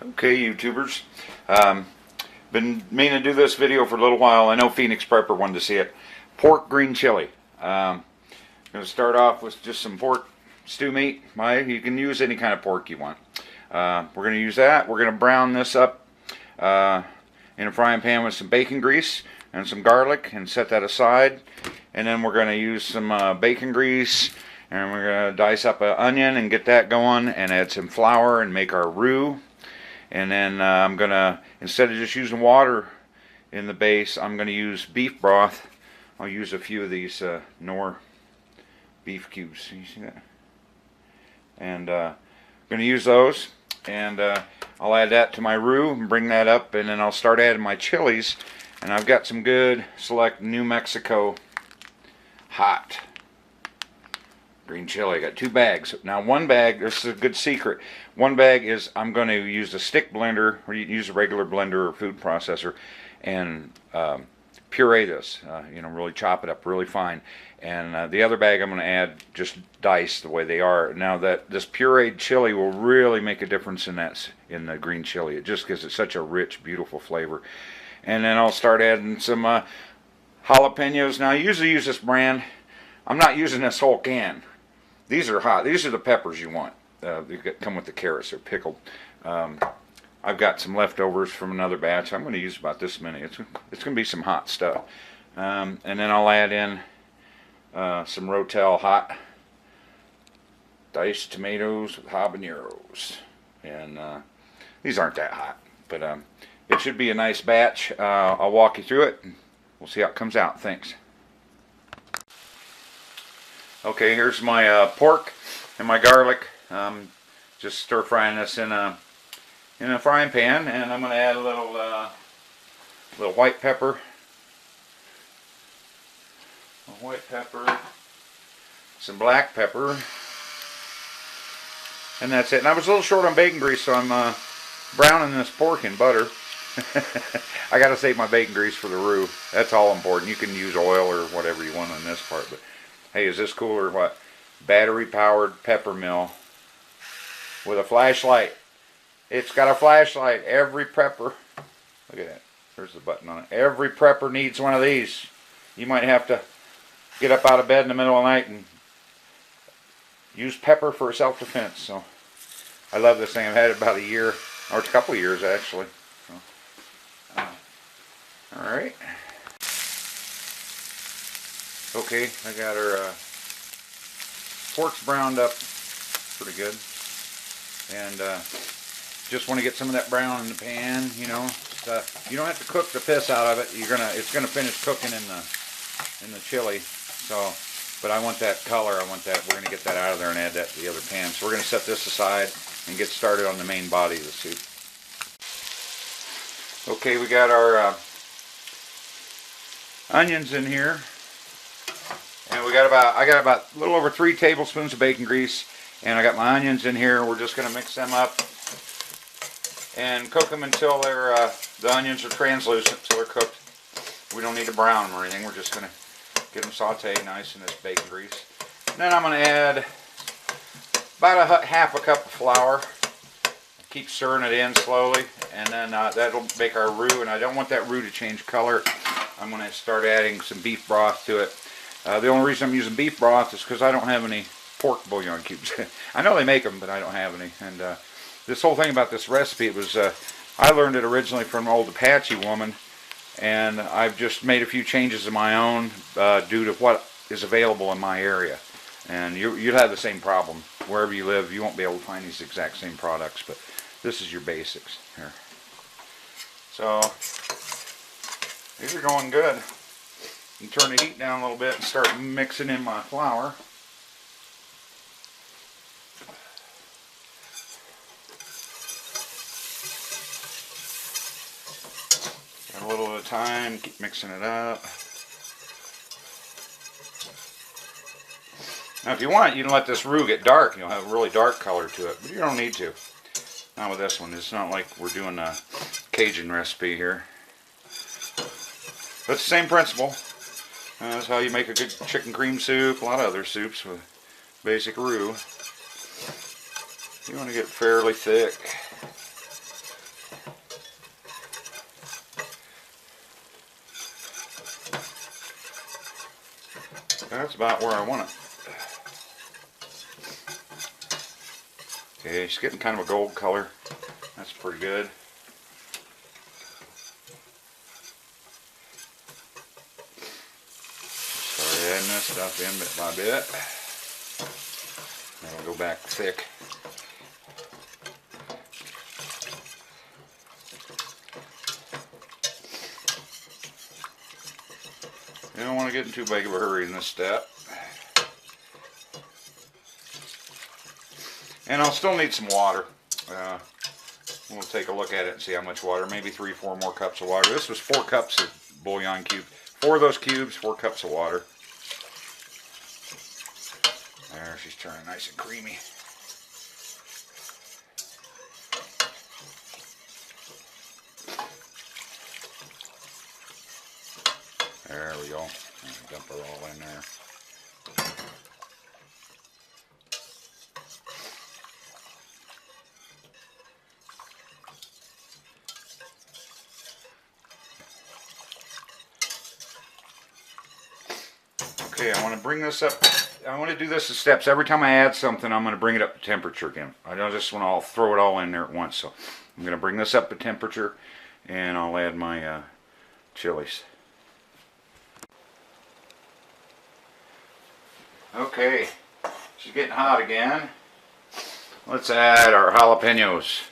Okay, YouTubers. Been meaning to do this video for a little while. I know Phoenix Prepper wanted to see it. Pork green chili. I'm going to start off with just some pork stew meat. You can use any kind of pork you want. We're going to use that. We're going to brown this up in a frying pan with some bacon grease and some garlic and set that aside. And then we're going to use some bacon grease, and we're going to dice up an onion and get that going, and add some flour and make our roux. And then I'm going to, instead of just using water in the base, I'm going to use beef broth. I'll use a few of these Knorr beef cubes. You see that? And I'm going to use those. And I'll add that to my roux and bring that up. And then I'll start adding my chilies. And I've got some good select New Mexico hot green chili. I got 2 bags. Now one bag, this is a good secret. One bag is I'm going to use a stick blender, or you can use a regular blender or food processor, and puree this. Really chop it up really fine. And the other bag I'm going to add just diced the way they are. Now that this pureed chili will really make a difference in the green chili. It just gives it such a rich, beautiful flavor. And then I'll start adding some jalapenos. Now I usually use this brand. I'm not using this whole can. These are hot. These are the peppers you want. They come with the carrots. They're pickled. I've got some leftovers from another batch. I'm going to use about this many. It's going to be some hot stuff. And then I'll add in some Rotel hot diced tomatoes with habaneros. And these aren't that hot, but it should be a nice batch. I'll walk you through it, and we'll see how it comes out. Thanks. Okay, here's my pork and my garlic. Just stir frying this in a frying pan, and I'm going to add a little white pepper, some black pepper, and that's it. And I was a little short on bacon grease, so I'm browning this pork in butter. I got to save my bacon grease for the roux. That's all important. You can use oil or whatever you want on this part, but hey, is this cool or what? Battery-powered pepper mill with a flashlight. It's got a flashlight. Every prepper, look at that. There's the button on it. Every prepper needs one of these. You might have to get up out of bed in the middle of the night and use pepper for self-defense. So I love this thing. I've had it about a year, or a couple of years actually. So, all right. Okay, I got our pork's browned up pretty good, and just want to get some of that brown in the pan. You don't have to cook the piss out of it. It's gonna finish cooking in the chili. So, but I want that color. We're gonna get that out of there and add that to the other pan. So we're gonna set this aside and get started on the main body of the soup. Okay, we got our onions in here. And I got about a little over 3 tablespoons of bacon grease, and I got my onions in here. We're just going to mix them up and cook them until the onions are translucent, until they're cooked. We don't need to brown them or anything. We're just going to get them sauteed nice in this bacon grease. And then I'm going to add about half a cup of flour. Keep stirring it in slowly, and then that'll make our roux. And I don't want that roux to change color. I'm going to start adding some beef broth to it. The only reason I'm using beef broth is because I don't have any pork bouillon cubes. I know they make them, but I don't have any. And this whole thing about this recipe, it was I learned it originally from an old Apache woman, and I've just made a few changes of my own due to what is available in my area. And you'll have the same problem wherever you live. You won't be able to find these exact same products, but this is your basics here. So these are going good. You turn the heat down a little bit and start mixing in my flour. A little at a time, keep mixing it up. Now if you want, you can let this roux get dark. You'll have a really dark color to it, but you don't need to. Not with this one. It's not like we're doing a Cajun recipe here. But it's the same principle. That's how you make a good chicken cream soup, a lot of other soups with basic roux. You want to get fairly thick. That's about where I want it. Okay, it's getting kind of a gold color. That's pretty good. Start adding this stuff in bit by bit. Then we'll go back thick. You don't want to get in too big of a hurry in this step. And I'll still need some water. We'll take a look at it and see how much water. Maybe 3-4 more cups of water. This was 4 cups of bouillon cube. 4 of those cubes, 4 cups of water. There, she's turning nice and creamy. There we go. Dump her all in there. Okay, I want to bring this up. I want to do this in steps. Every time I add something, I'm going to bring it up to temperature again. I don't just want to throw it all in there at once. So I'm going to bring this up to temperature, and I'll add my chilies. Okay, she's getting hot again. Let's add our jalapenos.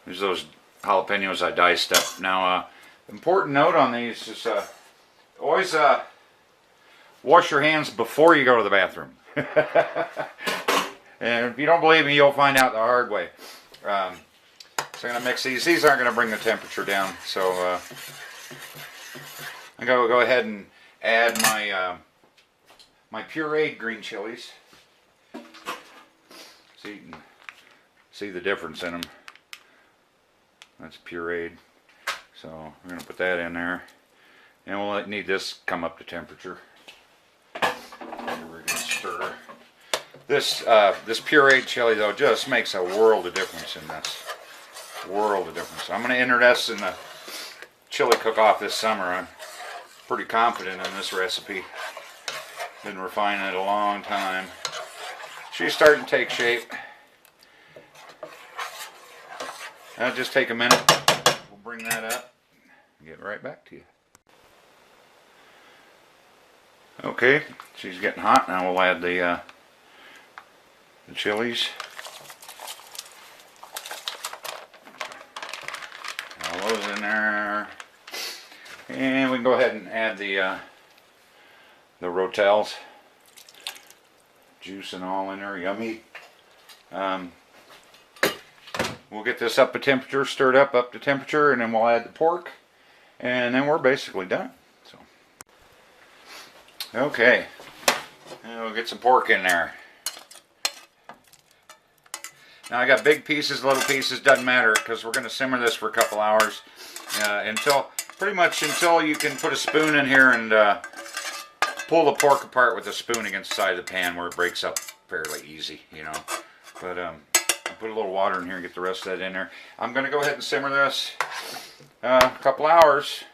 There's those jalapenos I diced up. Now, important note on these is always wash your hands before you go to the bathroom. And if you don't believe me, you'll find out the hard way. So I'm going to mix these. These aren't going to bring the temperature down. So I'm going to go ahead and add my pureed green chilies. So you can see the difference in them. That's pureed. So we're going to put that in there. And we'll need this come up to temperature. We're going to stir. This pureed chili though just makes a world of difference in this. World of difference. I'm going to enter this in the chili cook-off this summer. I'm pretty confident in this recipe. Been refining it a long time. She's starting to take shape. That'll just take a minute. We'll bring that up and get right back to you. Okay, she's getting hot. Now we'll add the chilies. All those in there. And we can go ahead and add the rotels, juice and all in there, yummy. We'll get this up to temperature, stirred up to temperature, and then we'll add the pork, and then we're basically done. So, okay, and we'll get some pork in there. Now I got big pieces, little pieces, doesn't matter, because we're going to simmer this for a couple hours pretty much until you can put a spoon in here and pull the pork apart with a spoon against the side of the pan where it breaks up fairly easy, you know. But I'll put a little water in here and get the rest of that in there. I'm going to go ahead and simmer this a couple hours.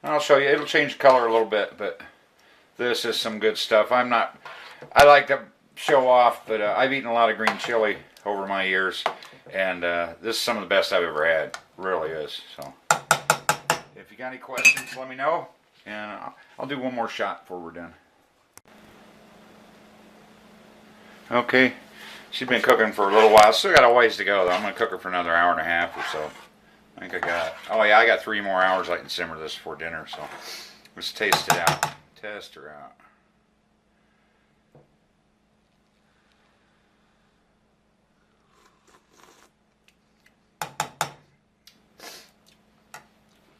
And I'll show you. It'll change color a little bit, but this is some good stuff. I like to show off, but I've eaten a lot of green chili over my years, and this is some of the best I've ever had. Really is. So, if you got any questions, let me know. And I'll do one more shot before we're done. Okay, she's been cooking for a little while. Still got a ways to go though. I'm going to cook her for another hour and a half or so. I think I got 3 more hours I can simmer this before dinner. So let's taste it out. Test her out.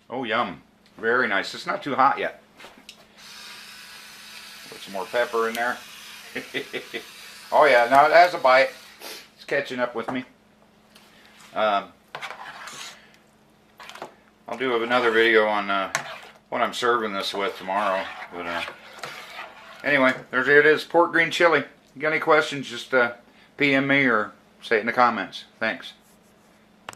Oh, yum. Very nice. It's not too hot yet. Put some more pepper in there. Oh yeah, now it has a bite. It's catching up with me. I'll do another video on what I'm serving this with tomorrow. But anyway, there it is. Pork green chili. You got any questions, just PM me or say it in the comments. Thanks.